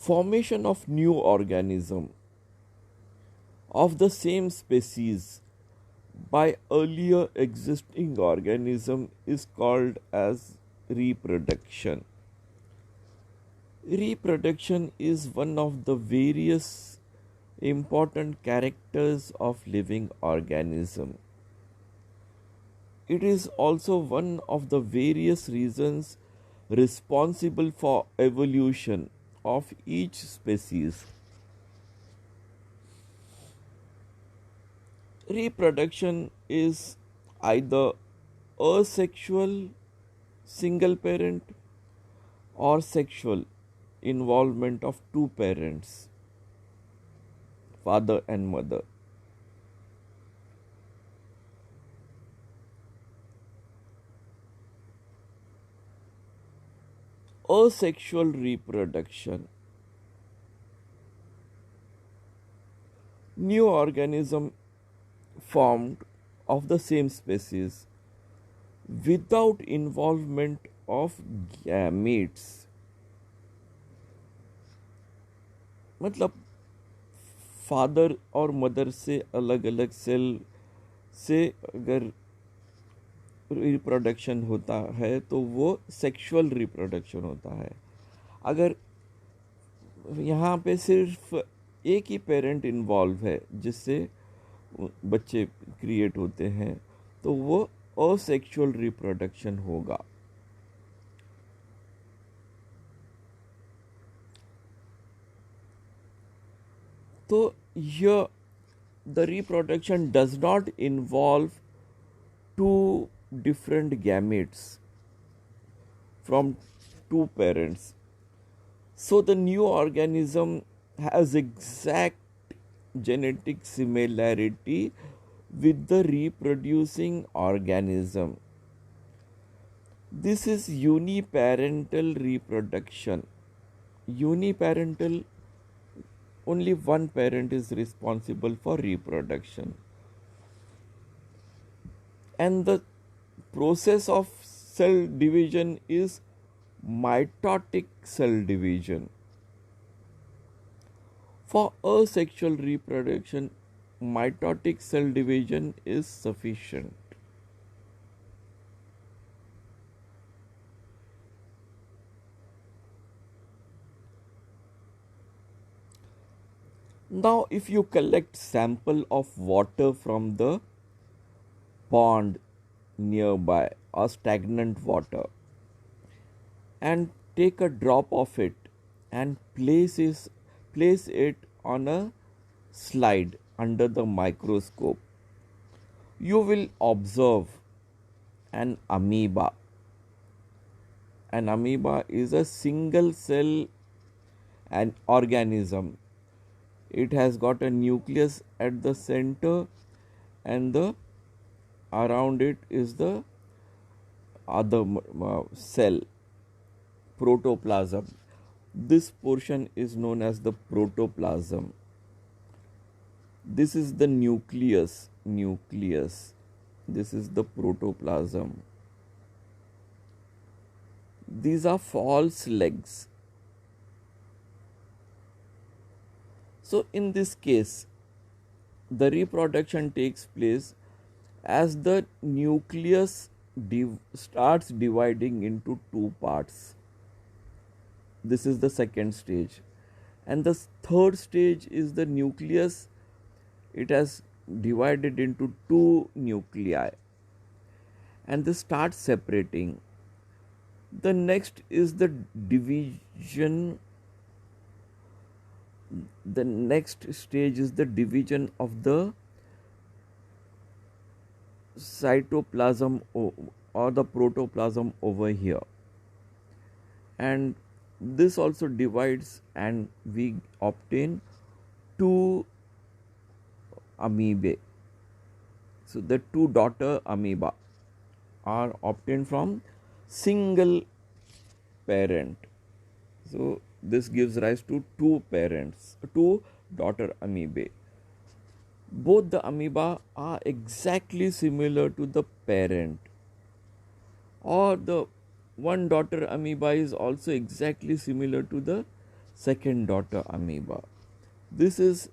Formation of new organism of the same species by earlier existing organism is called as reproduction. Reproduction is one of the various important characters of living organism. It is also one of the various reasons responsible for evolution of each species. Reproduction is either asexual, single parent, or sexual involvement of two parents, father and mother. Asexual reproduction. New organism formed of the same species without involvement of gametes. मतलब father और mother से अलग अलग cell से अगर reproduction होता है तो वो सेक्सुअल रिप्रोडक्शन होता है. अगर यहाँ पे सिर्फ एक ही पेरेंट इन्वॉल्व है जिससे बच्चे क्रिएट होते हैं तो वो असेक्सुअल रिप्रोडक्शन होगा. तो here the reproduction does not involve two different gametes from two parents. So the new organism has exact genetic similarity with the reproducing organism. This is uniparental reproduction. Uniparental, only one parent is responsible for reproduction. And the process of cell division is mitotic cell division. For asexual reproduction, mitotic cell division is sufficient. Now, if you collect sample of water from the pond nearby or stagnant water and take a drop of it and place it on a slide under the microscope, you will observe an amoeba. An amoeba is a single cell an organism. It has got a nucleus at the center and the around it is the other cell, protoplasm. This portion is known as the protoplasm. This is the nucleus. This is the protoplasm. These are false legs. So in this case, the reproduction takes place as the nucleus starts dividing into two parts. This is the second stage. And the third stage is the nucleus. It has divided into two nuclei. And they start separating. The next is the division. The next stage is the division of the cytoplasm or the protoplasm over here, and this also divides and we obtain two amoebae. So the two daughter amoeba are obtained from single parent. So this gives rise to two daughter amoebae. Both the amoeba are exactly similar to the parent, or the one daughter amoeba is also exactly similar to the second daughter amoeba. This is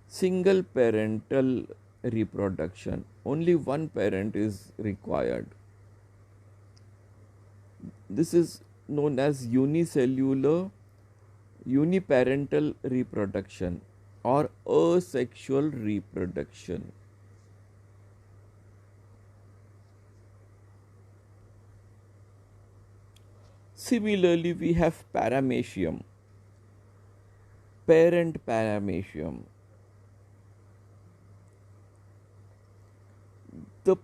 single parental reproduction. Only one parent is required. This is known as uniparental reproduction or asexual reproduction. Similarly, we have paramecium, parent paramecium. The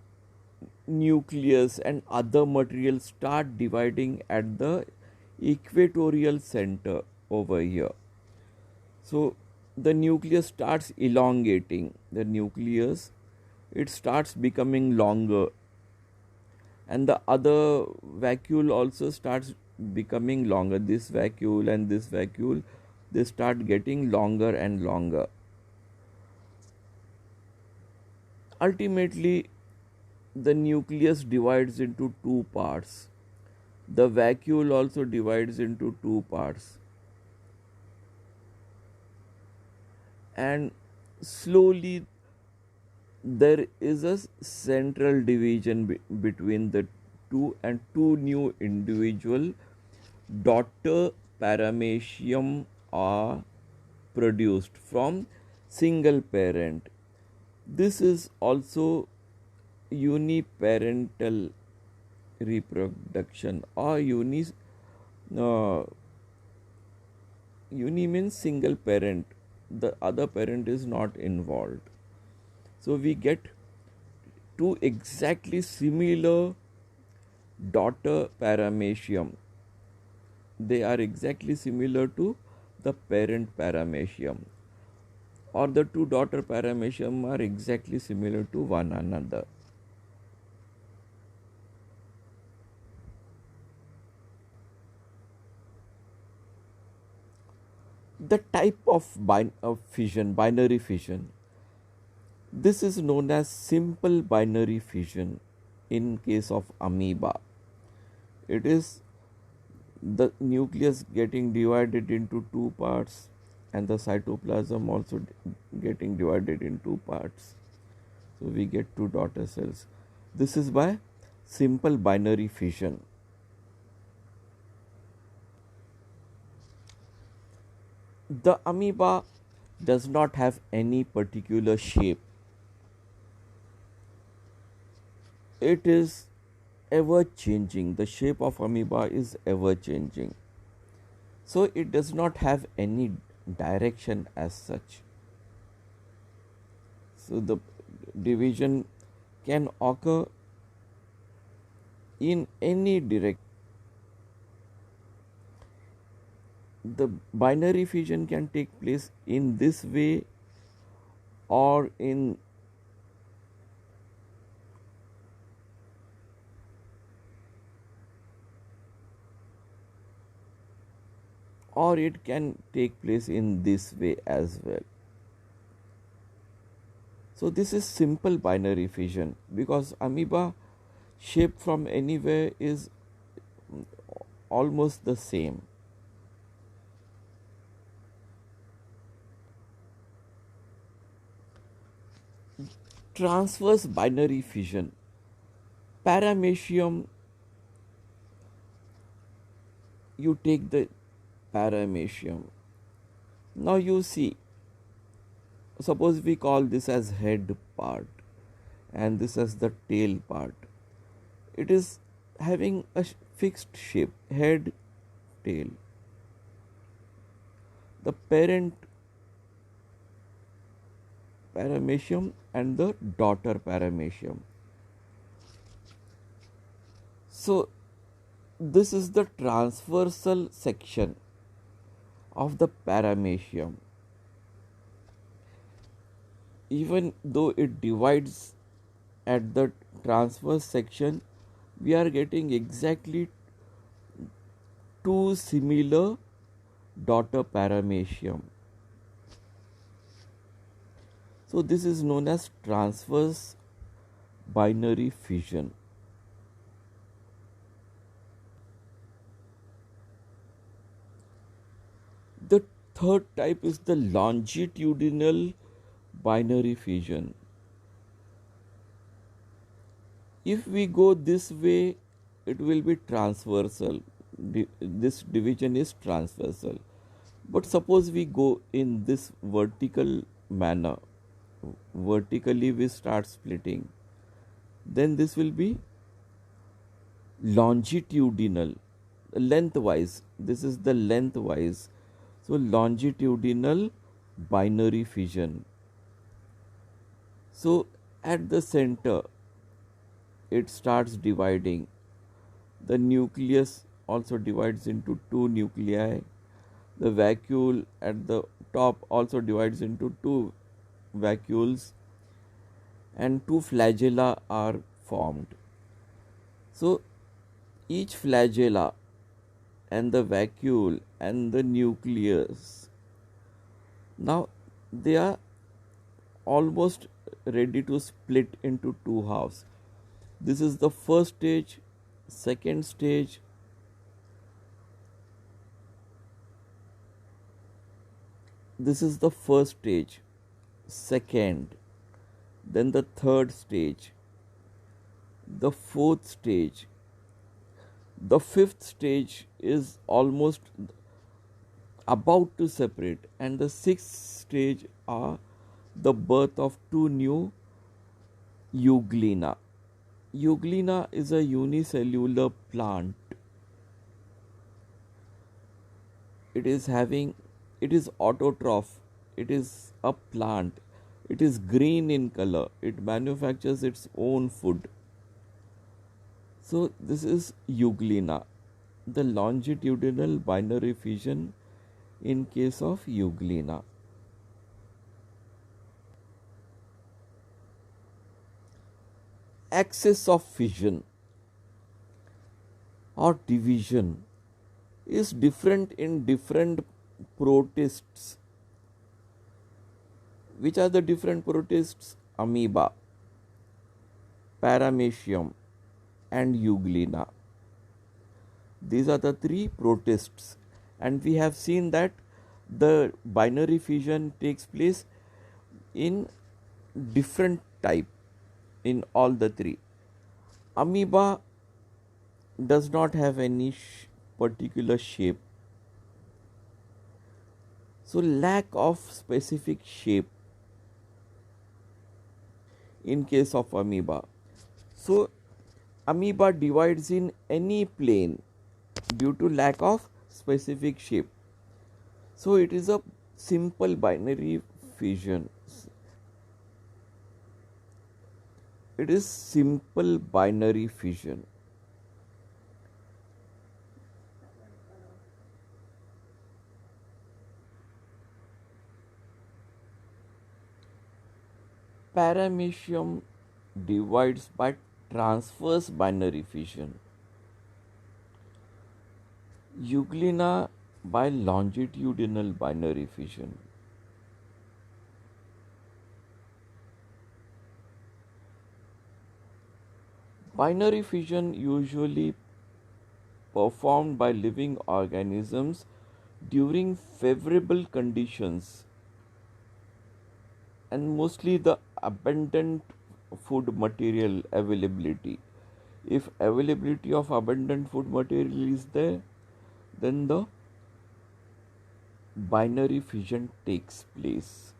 nucleus and other materials start dividing at the equatorial center over here. So the nucleus starts elongating. The nucleus, it starts becoming longer, and the other vacuole also starts becoming longer. This vacuole and this vacuole, they start getting longer and longer. Ultimately, the nucleus divides into two parts. The vacuole also divides into two parts. And slowly there is a central division between the two, and two new individual daughter paramecium are produced from single parent. This is also uniparental reproduction, or uh, uni means single parent, the other parent is not involved. So we get two exactly similar daughter paramecium. They are exactly similar to the parent paramecium, or the two daughter paramecium are exactly similar to one another. The type of fission, binary fission, this is known as simple binary fission in case of amoeba. It is the nucleus getting divided into two parts, and the cytoplasm also getting divided in two parts. So we get two daughter cells. This is by simple binary fission. The amoeba does not have any particular shape. It is ever changing. The shape of amoeba is ever changing. So it does not have any direction as such. So the division can occur in any direction. The binary fission can take place in this way or in or it can take place in this way as well. So this is simple binary fission, because amoeba shape from anywhere is almost the same. Transverse binary fission. Paramecium, you take the paramecium. Now you see, suppose we call this as head part and this as the tail part. It is having a fixed shape, head, tail. The parent paramecium and the daughter paramecium. So this is the transversal section of the paramecium. Even though it divides at the transverse section, we are getting exactly two similar daughter paramecium. So this is known as transverse binary fission. third type is the longitudinal binary fission. If we go this way, it will be transversal. This division is transversal. But suppose we go in this vertical manner, vertically we start splitting, then this will be longitudinal, lengthwise. This is the lengthwise. So longitudinal binary fission. So at the center, it starts dividing. The nucleus also divides into two nuclei. The vacuole at the top also divides into two vacuoles, and two flagella are formed. So each flagella and the vacuole and the nucleus, now they are almost ready to split into two halves. This is the first stage, second stage, this is the first stage, second, then the third stage, the fourth stage, the fifth stage is almost about to separate, and the sixth stage are the birth of two new euglena. Euglena is a unicellular plant. It is autotroph. It is a plant. It is green in color. It manufactures its own food. So this is euglena, the longitudinal binary fission in case of euglena. Axis of fission or division is different in different protists. Which are the different protists? Amoeba, Paramecium and Euglena. These are the three protists, and we have seen that the binary fission takes place in different type in all the three. Amoeba does not have any particular shape. So lack of specific shape in case of amoeba. So amoeba divides in any plane due to lack of specific shape. So it is a simple binary fission. It is simple binary fission. Paramecium divides by transverse binary fission. Euglena by longitudinal binary fission. Binary fission usually performed by living organisms during favorable conditions and mostly the abundant food material availability. If availability of abundant food material is there, then the binary fission takes place.